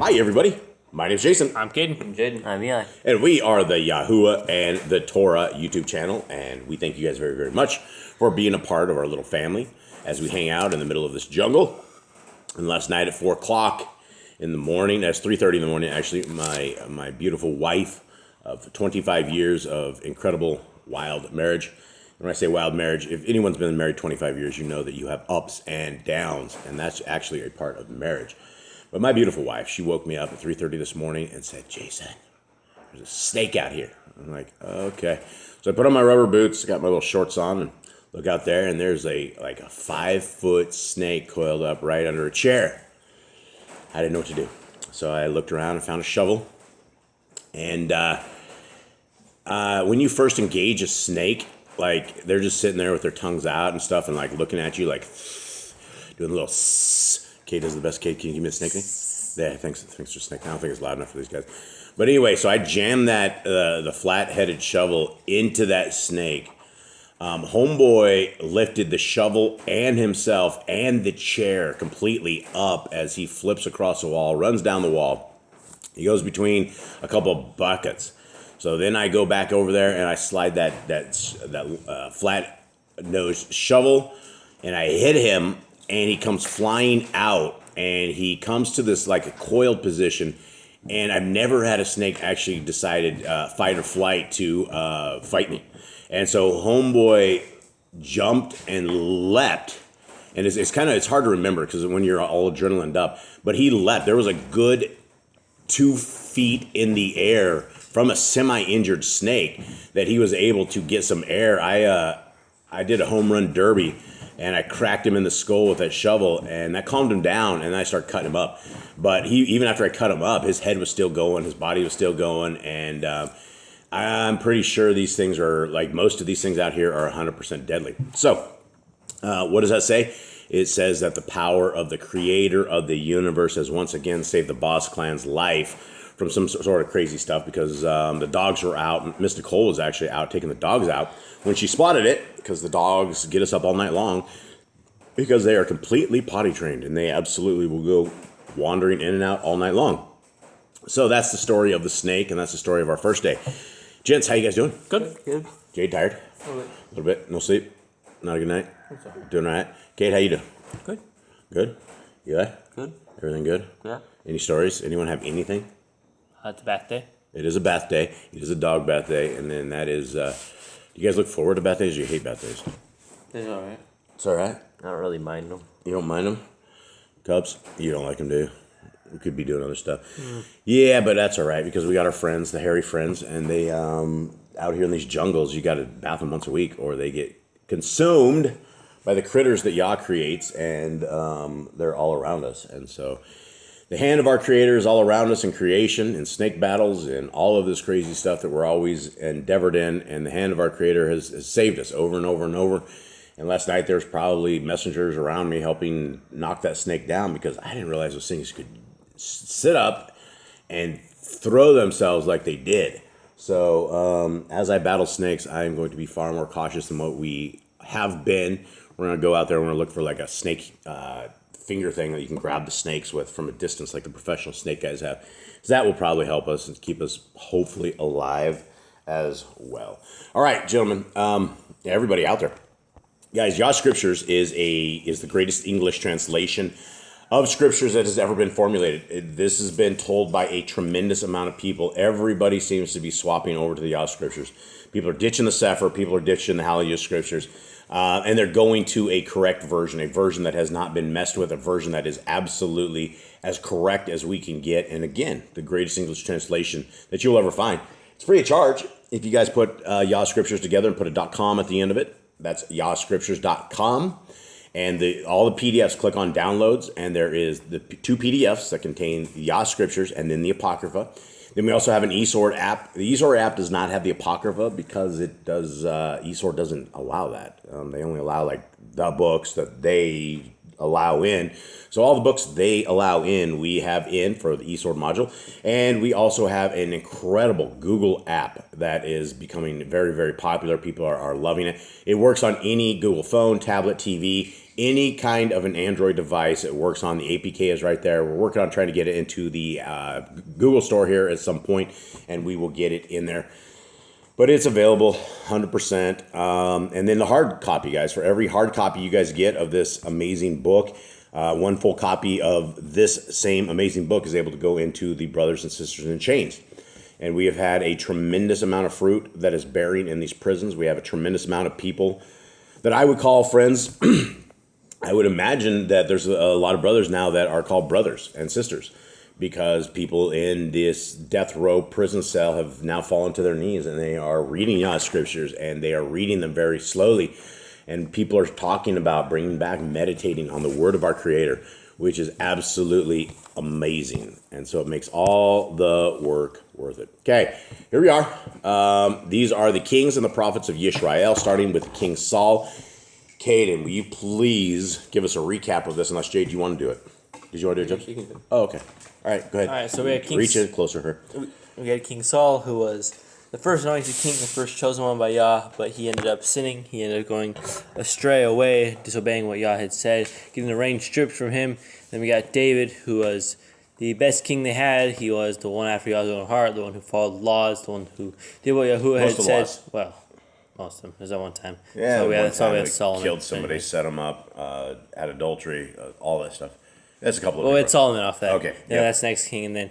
Hi, everybody. My name's Jason. I'm Caden. I'm Jaden. I'm Eli. And we are the Yahuwah and the Torah YouTube channel. And we thank you guys very, very much for being a part of our little family as we hang out in the middle of this jungle. And last night at 4 o'clock in the morning, that's 3:30 in the morning, actually, my beautiful wife of 25 years of incredible wild marriage. When I say wild marriage, if anyone's been married 25 years, you know that you have ups and downs. And that's actually a part of marriage. But my beautiful wife, she woke me up at 3:30 this morning and said, Jason, there's a snake out here. I'm like, okay. So I put on my rubber boots, got my little shorts on, and look out there, and there's a 5-foot snake coiled up right under a chair. I didn't know what to do. So I looked around and found a shovel. And when you first engage a snake, like they're just sitting there with their tongues out and stuff and like looking at you like doing a little Kate does the best. Kate, can you give me a snake thing? Yeah, thanks for snake. I don't think it's loud enough for these guys. But anyway, so I jammed that the flat-headed shovel into that snake. Homeboy lifted the shovel and himself and the chair completely up as he flips across the wall, runs down the wall. He goes between a couple of buckets. So then I go back over there and I slide that flat-nosed shovel, and I hit him. And he comes flying out, and he comes to this like a coiled position. And I've never had a snake actually decided fight or flight to fight me. And so homeboy jumped and leapt, and it's hard to remember because when you're all adrenalined up. But he leapt. There was a good 2 feet in the air from a semi-injured snake that he was able to get some air. I did a home run derby. And I cracked him in the skull with that shovel, and that calmed him down, and I started cutting him up. But even after I cut him up, his head was still going, his body was still going, and I'm pretty sure these things are, like most of these things out here, are 100% deadly. So, what does that say? It says that the power of the creator of the universe has once again saved the Boss Clan's life from some sort of crazy stuff because the dogs were out. Miss Nicole was actually out taking the dogs out when she spotted it, because the dogs get us up all night long because they are completely potty trained and they absolutely will go wandering in and out all night long. So that's the story of the snake, and that's the story of our first day. Gents, how you guys doing? Good. Good. Jade, tired? A little bit. No sleep? Not a good night? Doing all right. Kate, how you doing? Good. Good? Eli? Good. Everything good? Yeah. Any stories? Anyone have anything? It's a bath day. It is a bath day. It is a dog bath day. And then that is, do you guys look forward to bath days or you hate bath days? It's alright. It's all right. I don't really mind them. You don't mind them? Cubs? You don't like them, do you? We could be doing other stuff. Yeah, but that's all right because we got our friends, the hairy friends, and they, out here in these jungles, you got to bath them once a week or they get consumed by the critters that Yah creates, and they're all around us. And so the hand of our creator is all around us in creation, in snake battles, and all of this crazy stuff that we're always endeavored in. And the hand of our creator has saved us over and over and over. And last night there's probably messengers around me helping knock that snake down because I didn't realize those things could sit up and throw themselves like they did. So as I battle snakes, I am going to be far more cautious than what we have been. We're going to go out there and we're going to look for like a snake finger thing that you can grab the snakes with from a distance like the professional snake guys have. So that will probably help us and keep us hopefully alive as well. All right, gentlemen, everybody out there. Guys, Yah Scriptures is the greatest English translation of scriptures that has ever been formulated. This has been told by a tremendous amount of people. Everybody seems to be swapping over to the Yah Scriptures. People are ditching the Sefer, people are ditching the Hallelujah Scriptures, and they're going to a correct version, a version that has not been messed with, a version that is absolutely as correct as we can get. And again, the greatest English translation that you'll ever find. It's free of charge if you guys put Yah Scriptures together and put a .com at the end of it. That's yahscriptures.com. And all the PDFs, click on downloads, and there is the 2 PDFs that contain Yah Scriptures and then the Apocrypha. Then we also have an eSword app. The eSword app does not have the Apocrypha because it does. eSword doesn't allow that. They only allow like the books that they allow in. So all the books they allow in, we have in for the eSword module. And we also have an incredible Google app that is becoming very, very popular. People are loving it. It works on any Google phone, tablet, TV. any kind of an Android device. It works on the APK is right there. We're working on trying to get it into the Google Store here at some point, and we will get it in there. But it's available 100%. And then the hard copy, guys. For every hard copy you guys get of this amazing book, one full copy of this same amazing book is able to go into the Brothers and Sisters in Chains. And we have had a tremendous amount of fruit that is bearing in these prisons. We have a tremendous amount of people that I would call friends. I would imagine that there's a lot of brothers now that are called brothers and sisters, because people in this death row prison cell have now fallen to their knees and they are reading Yah Scriptures, and they are reading them very slowly. And people are talking about bringing back meditating on the Word of our Creator, which is absolutely amazing. And so it makes all the work worth it. Okay, here we are. These are the kings and the prophets of Yisrael, starting with King Saul. Caden, will you please give us a recap of this? Unless, Jade, you want to do it? Did you want to do it, James? Oh, okay. All right, go ahead. All right, so we had King. Reach it closer here. We had King Saul, who was the first anointed king, the first chosen one by Yah, but he ended up sinning. He ended up going astray away, disobeying what Yah had said, getting the reign stripped from him. Then we got David, who was the best king they had. He was the one after Yah's own heart, the one who followed laws, the one who did what Yahuwah had said. Laws. Well, most of them. There's that one time. Yeah, so we had time Solomon. Killed somebody, set him up, had adultery, all that stuff. That's a couple of. Well, it's Solomon off that. Okay. Yeah, that's next king, and then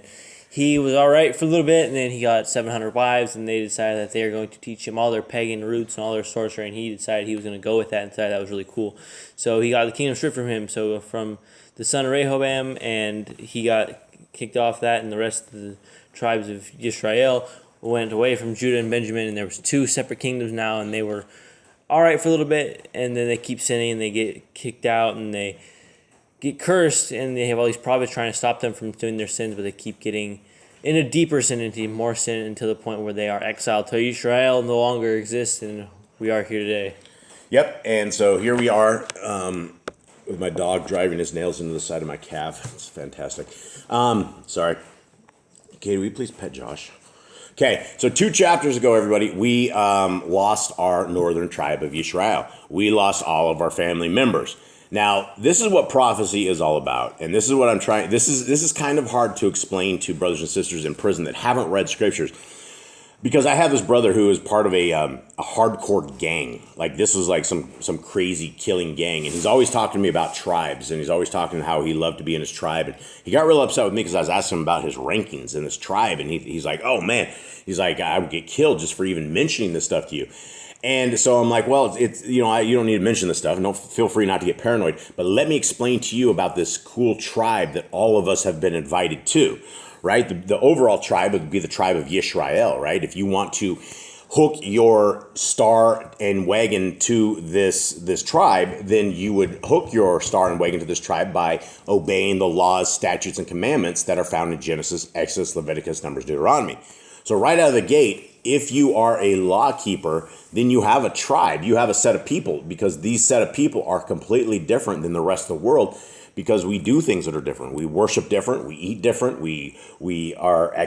he was all right for a little bit, and then he got 700 wives, and they decided that they were going to teach him all their pagan roots and all their sorcery, and he decided he was going to go with that and decided that was really cool. So he got the kingdom stripped from him. So from the son of Rehoboam, and he got kicked off that, and the rest of the tribes of Yisrael went away from Judah and Benjamin, and there was 2 separate kingdoms now, and they were all right for a little bit, and then they keep sinning, and they get kicked out, and they get cursed, and they have all these prophets trying to stop them from doing their sins, but they keep getting in a deeper sin, into more sin, until the point where they are exiled till Israel no longer exists, and we are here today. Yep, and so here we are with my dog driving his nails into the side of my calf. It's fantastic. Sorry. Okay, will you please pet Josh? Okay, so 2 chapters ago, everybody, we lost our northern tribe of Yisrael. We lost all of our family members. Now, this is what prophecy is all about, and this is what I'm trying. This is kind of hard to explain to brothers and sisters in prison that haven't read scriptures, because I have this brother who is part of a hardcore gang. Like, this is like some crazy killing gang, and he's always talking to me about tribes, and he's always talking how he loved to be in his tribe. And he got real upset with me because I was asking him about his rankings in this tribe, and he's like, "Oh man," he's like, "I would get killed just for even mentioning this stuff to you." And so I'm like, well, it's you don't need to mention this stuff, and don't feel free not to get paranoid. But let me explain to you about this cool tribe that all of us have been invited to, right? The overall tribe would be the tribe of Yisrael, right? If you want to hook your star and wagon to this tribe, then you would hook your star and wagon to this tribe by obeying the laws, statutes, and commandments that are found in Genesis, Exodus, Leviticus, Numbers, Deuteronomy. So right out of the gate, if you are a law keeper, then you have a tribe, you have a set of people, because these set of people are completely different than the rest of the world, because we do things that are different. We worship different, we eat different, we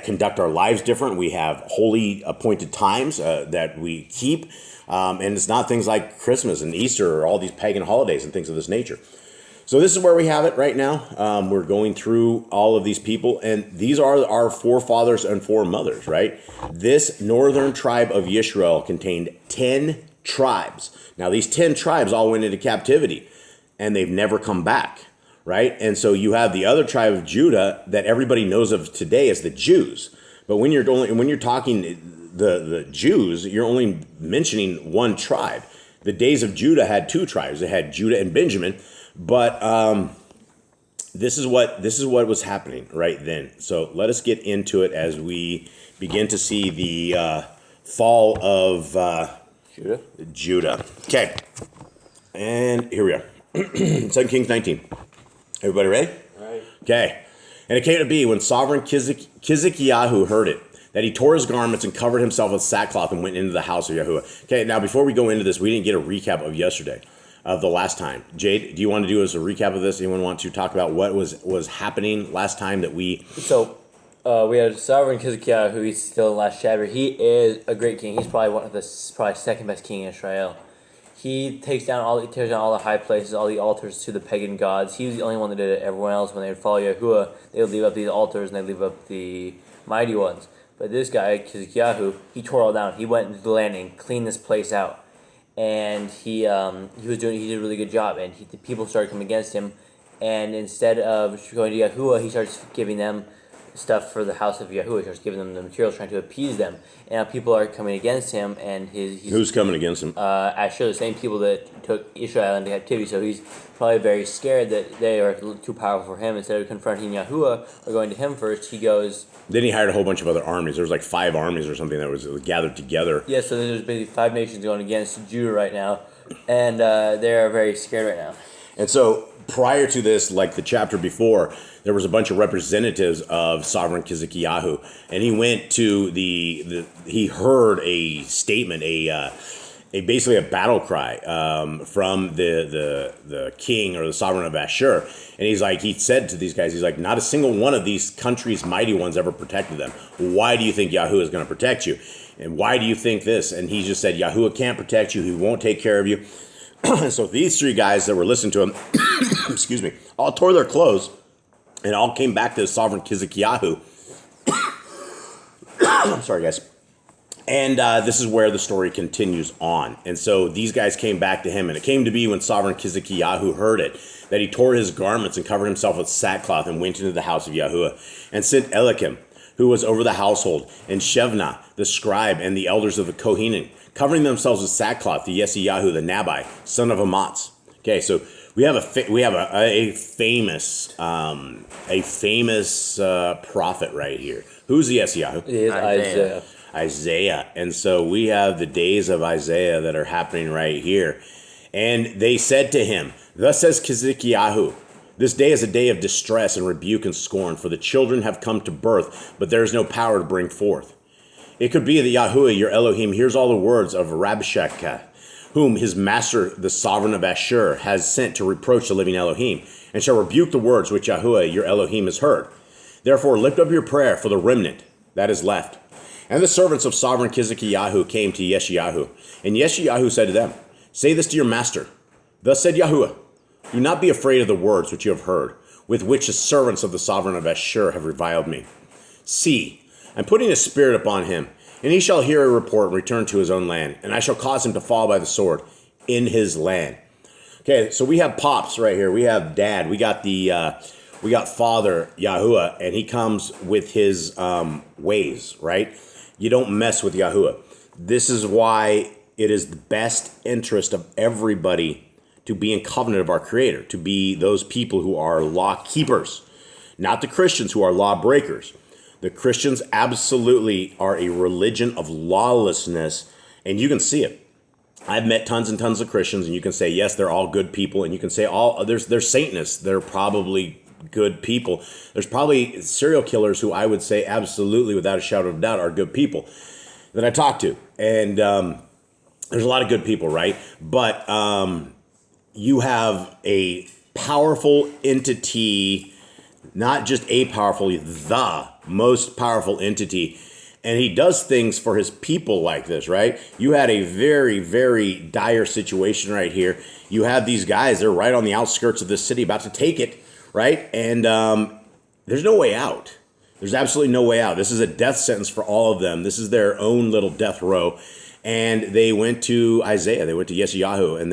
conduct our lives different, we have holy appointed times that we keep, and it's not things like Christmas and Easter or all these pagan holidays and things of this nature. So this is where we have it right now. We're going through all of these people, and these are our forefathers and foremothers, right? This northern tribe of Yisrael contained 10 tribes. Now, these 10 tribes all went into captivity, and they've never come back, right? And so you have the other tribe of Judah that everybody knows of today as the Jews. But when you're talking the Jews, you're only mentioning one tribe. The days of Judah had 2 tribes. They had Judah and Benjamin. But this is what was happening right then. So let us get into it as we begin to see the fall of Judah. Okay, and here we are. 2 Kings 19. Everybody ready? All right. Okay. And it came to be, when sovereign Kizikiyahu heard it, that he tore his garments and covered himself with sackcloth and went into the house of Yahuwah. Okay, now before we go into this, we didn't get a recap of yesterday. Of the last time. Jade, do you want to do us a recap of this? Anyone want to talk about what was happening last time that we... So, we had Sovereign Kizikiah, who he's still in the last chapter. He is a great king. He's probably second best king in Israel. He tears down all the high places, all the altars to the pagan gods. He was the only one that did it. Everyone else, when they would follow Yahuwah, they would leave up these altars and they leave up the mighty ones. But this guy, Kizikiyahu, he tore all down. He went into the land and cleaned this place out, and he did a really good job. And the people started coming against him, and instead of going to Yahuwah, he starts giving them stuff for the house of Yahuwah. He starts giving them the materials, trying to appease them. And now people are coming against him, and who's coming against him? Asher, the same people that took Israel into captivity. So he's probably very scared that they are too powerful for him. Instead of confronting Yahuwah or going to him first, he goes. Then he hired a whole bunch of other armies. There was like 5 armies or something that was gathered together. Yeah, so there's basically 5 nations going against Judah right now, and they're very scared right now. And so prior to this, like the chapter before, there was a bunch of representatives of Sovereign Kizikiyahu, and he went to he heard a statement, basically a battle cry from the king or the sovereign of Ashur, and he said to these guys, he's like, not a single one of these countries' mighty ones ever protected them. Why do you think Yahuwah is going to protect you? And why do you think this? And he just said, Yahuwah can't protect you. He won't take care of you. So these 3 guys that were listening to him, excuse me, all tore their clothes and all came back to the sovereign Kizikiyahu. I'm sorry, guys. And this is where the story continues on. And so these guys came back to him, and it came to be when sovereign Kizikiyahu heard it, that he tore his garments and covered himself with sackcloth and went into the house of Yahuwah and sent MELAKIM, who was over the household, and Shevna, the scribe, and the elders of the Kohanim, covering themselves with sackcloth, to Yesiyahu the Nabai, son of Amatz. Okay, so we have a famous prophet right here. Who's Yesiyahu? It is Isaiah. Isaiah. And so we have the days of Isaiah that are happening right here. And they said to him, thus says Kizikiyahu, this day is a day of distress and rebuke and scorn, for the children have come to birth, but there is no power to bring forth. It could be that Yahuwah, your Elohim, hears all the words of Rabshakeh, whom his master, the sovereign of Ashur, has sent to reproach the living Elohim, and shall rebuke the words which Yahuwah, your Elohim, has heard. Therefore lift up your prayer for the remnant that is left. And the servants of sovereign Kizikiyahu came to Yeshayahu, and Yeshayahu said to them, say this to your master. Thus said Yahuwah, do not be afraid of the words which you have heard, with which the servants of the sovereign of Ashur have reviled me. See, I'm putting a spirit upon him, and he shall hear a report and return to his own land, and I shall cause him to fall by the sword in his land. Okay, so we have pops right here. We have dad. We got father Yahuwah, and he comes with his ways, right? You don't mess with Yahuwah. This is why it is the best interest of everybody to be in covenant of our Creator, to be those people who are law keepers, not the Christians who are law breakers. The Christians absolutely are a religion of lawlessness, and you can see it. I've met tons and tons of Christians, and you can say, yes, they're all good people, and you can say they're Satanists. They're probably good people. There's probably serial killers who I would say absolutely, without a shadow of a doubt, are good people that I talk to. And there's a lot of good people, right? But you have a powerful entity, not just a powerful, the most powerful entity. And he does things for his people like this, right? You had a very, very dire situation right here. You have these guys, they're right on the outskirts of this city about to take it, right? And there's no way out. There's absolutely no way out. This is a death sentence for all of them. This is their own little death row. And they went to Isaiah. They went to Yeshayahu, and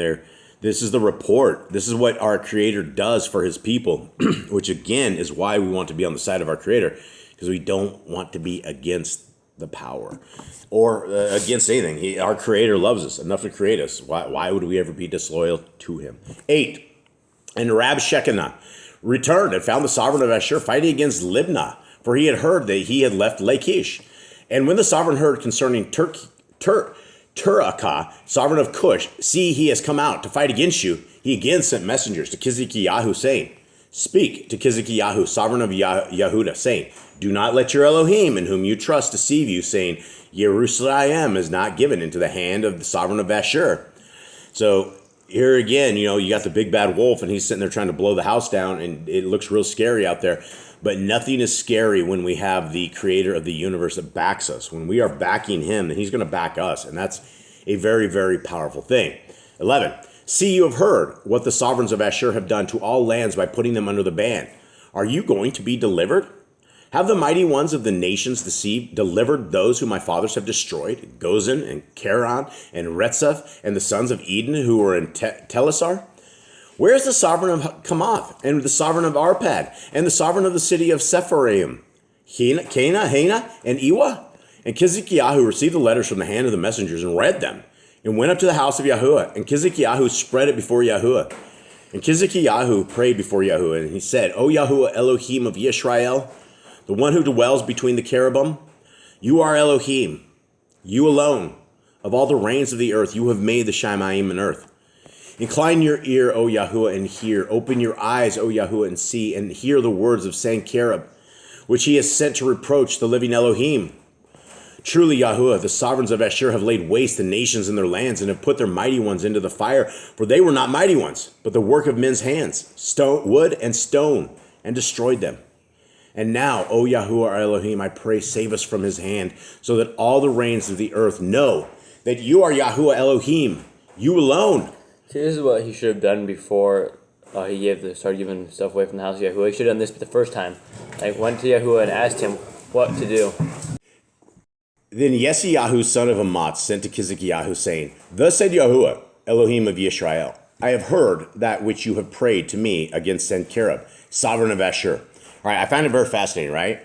this is the report. This is what our Creator does for his people, which again is why we want to be on the side of our Creator, because we don't want to be against the power or against anything. Our Creator loves us enough to create us. Why would we ever be disloyal to him? 8. And Rabshakeh returned and found the sovereign of Ashur fighting against Libnah, for he had heard that he had left Lachish. And when the sovereign heard concerning Turakah, sovereign of Cush, see, he has come out to fight against you, he again sent messengers to Kizikiyahu, saying, speak to Kizikiyahu, sovereign of Yehuda, saying, do not let your Elohim, in whom you trust, deceive you, saying, Jerusalem is not given into the hand of the sovereign of Ashur. So here again, you got the big bad wolf, and he's sitting there trying to blow the house down, and it looks real scary out there. But nothing is scary when we have the Creator of the universe that backs us. When we are backing him, then he's going to back us, and that's a very, very powerful thing. 11. See, you have heard what the sovereigns of Ashur have done to all lands by putting them under the ban. Are you going to be delivered? Have the mighty ones of the nations delivered those who my fathers have destroyed, Gozan and Charan and Retzeph and the sons of Eden who were in Telasar? Where is the sovereign of Chamath and the sovereign of Arpad and the sovereign of the city of Sepharvaim, Hena, and Iwa? And Kizikiah received the letters from the hand of the messengers and read them, and went up to the house of Yahuwah. And Kizikiah spread it before Yahuwah. And Kizikiah prayed before Yahuwah, and he said, O Yahuwah Elohim of Yisrael, the one who dwells between the cherubim, you are Elohim, you alone. Of all the reigns of the earth, you have made the Shamayim and earth. Incline your ear, O Yahuwah, and hear. Open your eyes, O Yahuwah, and see, and hear the words of Sennacherib, which he has sent to reproach the living Elohim. Truly, Yahuwah, the sovereigns of Ashur have laid waste the nations and their lands, and have put their mighty ones into the fire. For they were not mighty ones, but the work of men's hands, wood and stone, and destroyed them. And now, O Yahuwah our Elohim, I pray, save us from his hand, so that all the reigns of the earth know that you are Yahuwah Elohim, you alone. See, this is what he should have done before he started giving stuff away from the house of Yahuwah. He should have done this the first time. Went to Yahuwah and asked him what to do. Then Yesiyahu, son of Amatz, sent to Kizikiah, saying, Thus said Yahuwah, Elohim of Yisrael, I have heard that which you have prayed to me against Sennacherib, sovereign of Ashur. All right, I find it very fascinating, right?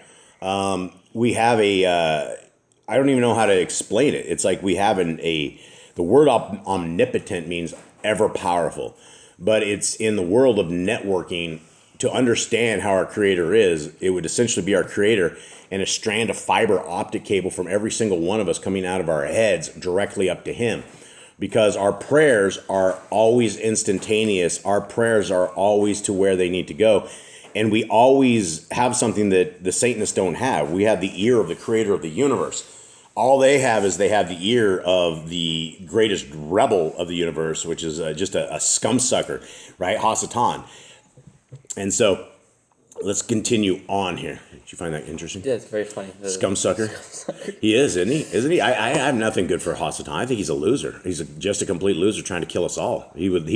We have I don't even know how to explain it. It's like we have the word omnipotent means ever powerful, but it's in the world of networking. To understand how our creator is, it would essentially be our creator and a strand of fiber optic cable from every single one of us coming out of our heads directly up to him. Because our prayers are always instantaneous. Our prayers are always to where they need to go. And we always have something that the Satanists don't have. We have the ear of the creator of the universe. All they have is they have the ear of the greatest rebel of the universe, which is just a scum sucker, right? Hasatan. And so let's continue on here. Did you find that interesting? Yeah, it's very funny. Scum sucker. He is, isn't he? Isn't he? I have nothing good for Hasatan. I think he's a loser. He's just a complete loser trying to kill us all. He would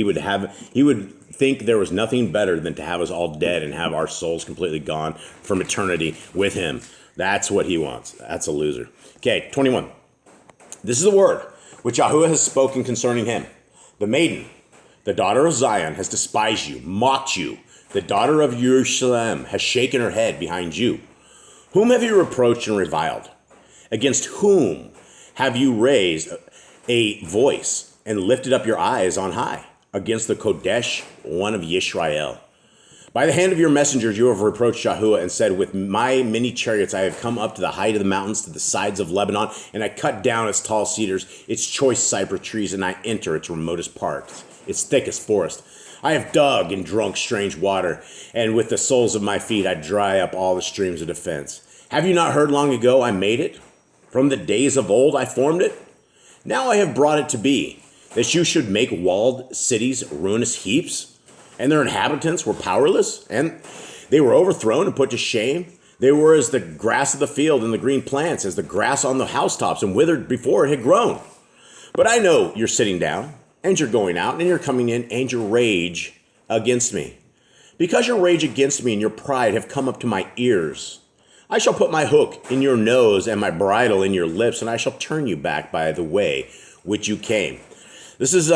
think there was nothing better than to have us all dead and have our souls completely gone from eternity with him. That's what he wants. That's a loser. Okay, 21. This is the word which Yahuwah has spoken concerning him. The maiden, the daughter of Zion, has despised you, mocked you. The daughter of Jerusalem has shaken her head behind you. Whom have you reproached and reviled? Against whom have you raised a voice and lifted up your eyes on high? Against the Kodesh, one of Yisrael. By the hand of your messengers you have reproached Yahuwah and said, with my many chariots I have come up to the height of the mountains, to the sides of Lebanon, and I cut down its tall cedars, its choice cypress trees, and I enter its remotest parts, its thickest forest. I have dug and drunk strange water, and with the soles of my feet I dry up all the streams of defense. Have you not heard long ago I made it? From the days of old I formed it? Now I have brought it to be, that you should make walled cities ruinous heaps, and their inhabitants were powerless, and they were overthrown and put to shame. They were as the grass of the field and the green plants, as the grass on the housetops, and withered before it had grown. But I know you're sitting down, and you're going out, and you're coming in, and your rage against me. Because your rage against me and your pride have come up to my ears, I shall put my hook in your nose and my bridle in your lips, and I shall turn you back by the way which you came. This is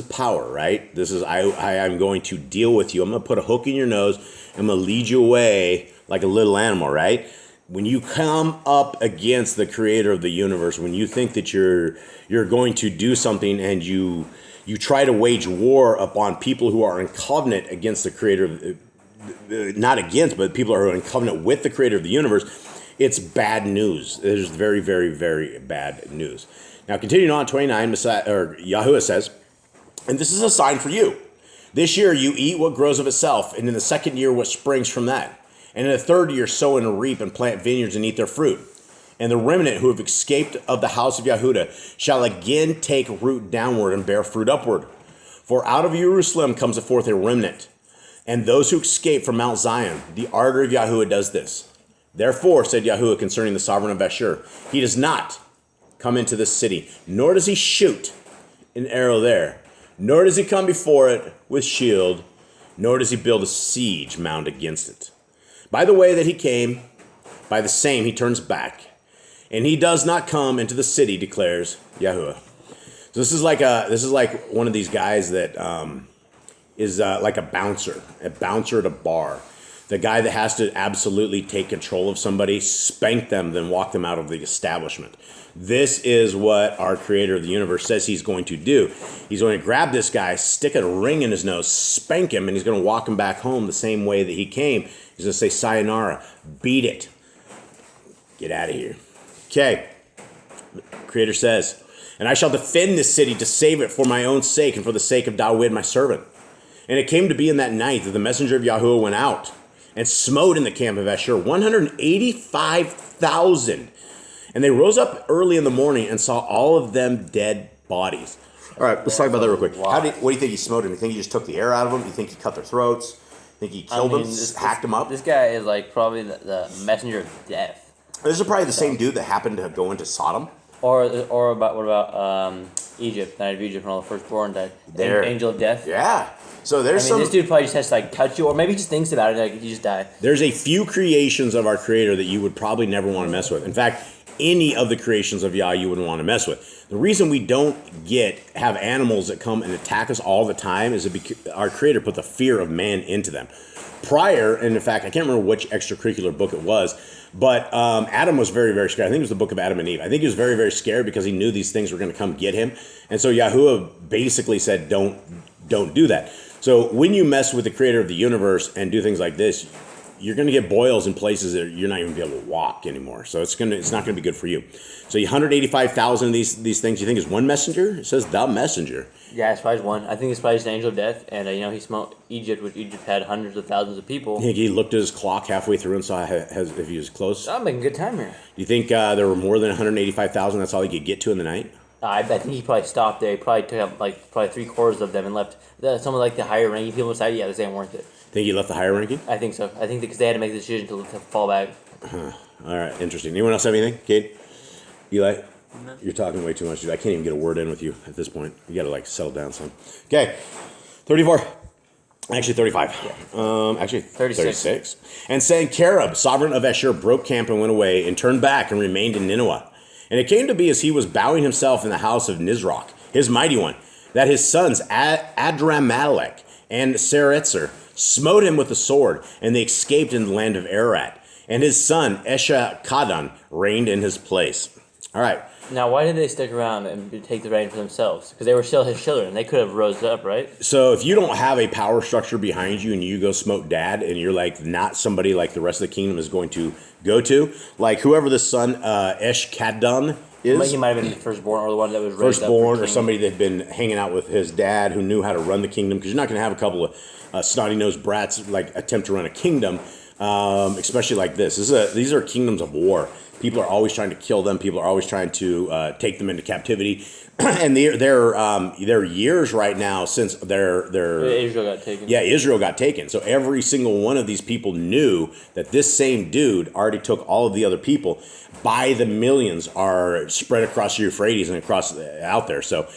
power, right? This is I'm going to deal with you. I'm going to put a hook in your nose. I'm going to lead you away like a little animal, right? When you come up against the creator of the universe, when you think that you're going to do something and you try to wage war upon people who are in covenant against the creator, not against, but people who are in covenant with the creator of the universe, it's bad news. It is very, very, very bad news. Now, continuing on, 29, Yahuwah says, and this is a sign for you. This year you eat what grows of itself, and in the second year what springs from that. And in the third year sow and reap and plant vineyards and eat their fruit. And the remnant who have escaped of the house of Yahudah shall again take root downward and bear fruit upward. For out of Jerusalem comes forth a remnant, and those who escape from Mount Zion. The ardor of Yahuwah does this. Therefore, said Yahuwah concerning the sovereign of Ashur, he does not come into the city, nor does he shoot an arrow there, nor does he come before it with shield, nor does he build a siege mound against it. By the way that he came, by the same he turns back, and he does not come into the city, declares Yahuwah. So this is like one of these guys that is like a bouncer at a bar. The guy that has to absolutely take control of somebody, spank them, then walk them out of the establishment. This is what our creator of the universe says he's going to do. He's going to grab this guy, stick a ring in his nose, spank him, and he's going to walk him back home the same way that he came. He's going to say, sayonara, beat it. Get out of here. Okay. Creator says, and I shall defend this city to save it for my own sake and for the sake of Dawid, my servant. And it came to be in that night that the messenger of Yahuwah went out and smote in the camp of Ashur 185,000. And they rose up early in the morning and saw all of them dead bodies. All right, let's talk about that real quick. What do you think he smote him? You think he just took the air out of them? You think he cut their throats? You think he killed them, hacked them up? This guy is like probably the messenger of death. This is probably the same dude that happened to go into Sodom. What about Egypt, the night of Egypt, when all the firstborn died? Angel of death. Yeah. So this dude probably just has to like touch you, or maybe he just thinks about it, like you just die. There's a few creations of our creator that you would probably never want to mess with. In fact, any of the creations of Yah you wouldn't want to mess with. The reason we don't have animals that come and attack us all the time is that our creator put the fear of man into them. Prior, and in fact, I can't remember which extracurricular book it was, but Adam was very, very scared. I think it was the book of Adam and Eve. I think he was very, very scared because he knew these things were going to come get him. And so Yahuwah basically said, don't do that. So when you mess with the creator of the universe and do things like this, you're going to get boils in places that you're not even going to be able to walk anymore. So it's not going to be good for you. So 185,000 of these things you think is one messenger? It says the messenger. Yeah, it's probably one. I think it's probably just an angel of death. And, he smote Egypt, which Egypt had hundreds of thousands of people. You think he looked at his clock halfway through and saw if he was close? I'm making good time here. Do you think there were more than 185,000? That's all he could get to in the night? I think he probably stopped there. He probably took up probably 3/4 of them and left. Some of the higher ranking people decided, this ain't worth it. Think he left the higher ranking? I think so. I think because they had to make the decision to fall back. All right, interesting. Anyone else have anything? Kate? Eli? No. You're talking way too much, dude. I can't even get a word in with you at this point. You got to settle down some. Okay, 34. Actually, 35. Yeah. Actually, 36. And Sennacherib, sovereign of Ashur, broke camp and went away and turned back and remained in Nineveh. And it came to be as he was bowing himself in the house of Nisroch, his mighty one, that his sons Adramelech and Sarezer smote him with the sword, and they escaped in the land of Ararat. And his son Eshakadon reigned in his place. All right. Now, why did they stick around and take the reign for themselves? Because they were still his children. They could have rose up, right? So if you don't have a power structure behind you and you go smote dad and you're not somebody like the rest of the kingdom is going to go to, like whoever the son Eshakadon is. He might have been the firstborn or the one that was raised firstborn or somebody that had been hanging out with his dad who knew how to run the kingdom, because you're not going to have a couple of snotty-nosed brats attempt to run a kingdom, especially like this. These are kingdoms of war. People are always trying to kill them. People are always trying to take them into captivity, and they're years right now since Israel got taken. Yeah, Israel got taken. So every single one of these people knew that this same dude already took all of the other people. By the millions are spread across the Euphrates and across out there. So,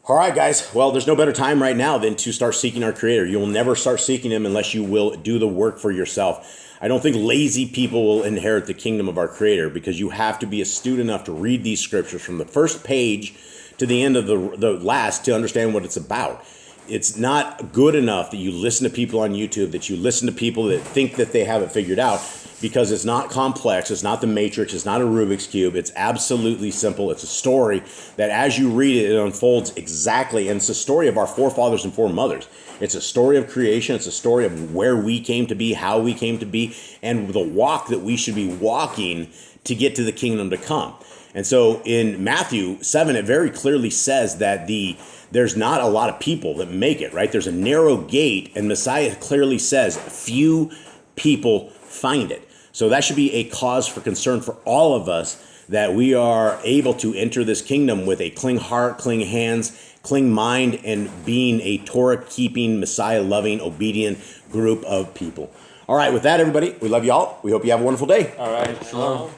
all right, guys. Well, there's no better time right now than to start seeking our Creator. You will never start seeking Him unless you will do the work for yourself. I don't think lazy people will inherit the kingdom of our Creator, because you have to be astute enough to read these scriptures from the first page to the end of the last to understand what it's about. It's not good enough that you listen to people on YouTube, that you listen to people that think that they have it figured out, because it's not complex. It's not the Matrix. It's not a Rubik's Cube. It's absolutely simple. It's a story that as you read it, it unfolds exactly. And it's a story of our forefathers and foremothers. It's a story of creation. It's a story of where we came to be, how we came to be, and the walk that we should be walking to get to the kingdom to come. And so in Matthew 7, it very clearly says that there's not a lot of people that make it, right? There's a narrow gate, and Messiah clearly says few people find it. So that should be a cause for concern for all of us, that we are able to enter this kingdom with a clean heart, clean hands, clean mind, and being a Torah-keeping, Messiah-loving, obedient group of people. All right, with that, everybody, we love you all. We hope you have a wonderful day. All right, shalom.